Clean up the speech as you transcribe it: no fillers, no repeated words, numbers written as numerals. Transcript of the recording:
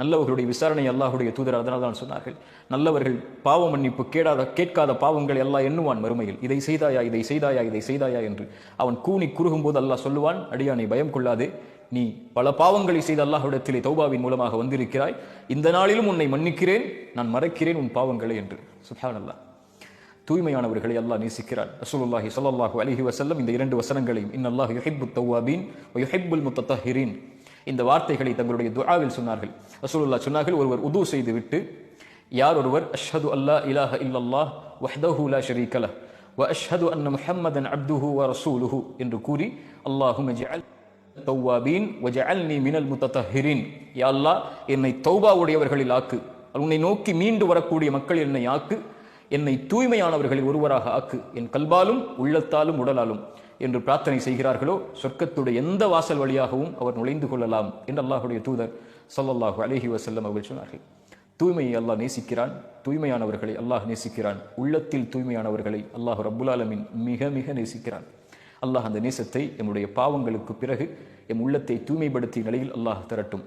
நல்லவர்களுடைய விசாரணை அல்லாஹுடைய தூதர் அதனால் தான் சொன்னார்கள், நல்லவர்கள் பாவ மன்னிப்பு கேட்காத பாவங்களை அல்லாஹ் எண்ணுவான் மறுமையில். இதை செய்தாயா, இதை செய்தாயா, இதை செய்தாயா என்று அவன் கூனி குறுகும் போது அல்லாஹ் சொல்லுவான், அடியானை பயம் கொள்ளாதே, நீ பல பாவங்களை செய்த அல்லாஹ்விடத்திலே தௌபாவின் மூலமாக வந்திருக்கிறாய், இந்த நாளிலும் உன்னை மன்னிக்கிறேன், நான் மறைக்கிறேன் உன் பாவங்களை என்று. சுப்ஹானல்லாஹ். தூய்மையானவர்களை அல்லாஹ் நேசிக்கிறான். ரசூலுல்லாஹி ஸல்லல்லாஹு அலைஹி வஸல்லம் இந்த 2 வசனங்களையும், இன்னல்லாஹு யுஹிப்புத் தவ்வாபீன் வ யுஹிப்புல் முத்தத்தஹிரீன், இந்த வார்த்தைகளை தங்களுடைய துஆவில் சொன்னார்கள். ரசூலுல்லாஹ் சொன்னார்கள், ஒருவர் உது செய்து விட்டு யார் ஒருவர் அஷ்ஹது அல்லா இலாஹ இல்லல்லாஹ் வஹ்தஹு லா ஷரீக லஹ் வ அஷ்ஹது அன்ன முஹம்மதன் அப்துஹு வ ரசூலுஹு என்று கூறி, அல்லாஹும்ம ஜஅல் தவ்வாபீன் வஜஅல்னி மினல் முத்தத்தஹிரீன், யா அல்லாஹ் என்னை தௌபா உடையவர்களில் ஆக்கு, உன்னை நோக்கி மீண்டு வரக்கூடிய மக்கள் என்னை ஆக்கு, என்னை தூய்மையானவர்களில் ஒருவராக ஆக்கு, என் கல்பாலும் உள்ளத்தாலும் உடலாலும் என்று பிரார்த்தனை செய்கிறார்களோ சொர்க்கத்துடைய எந்த வாசல் வழியாகவும் அவர் நுழைந்து கொள்ளலாம் என்று அல்லாஹுடைய தூதர் ஸல்லல்லாஹு அலைஹி வஸல்லம் அவர்கள் சொன்னார்கள். தூய்மையை அல்லாஹ் நேசிக்கிறான், தூய்மையானவர்களை அல்லாஹ் நேசிக்கிறான், உள்ளத்தில் தூய்மையானவர்களை அல்லாஹ் ரப்புல் ஆலமீன் மிக மிக நேசிக்கிறான். அல்லாஹ் அந்த நேசத்தை எம்முடைய பாவங்களுக்கு பிறகு எம் உள்ளத்தை தூய்மைப்படுத்திய நிலையில் அல்லாஹ் தரட்டும்.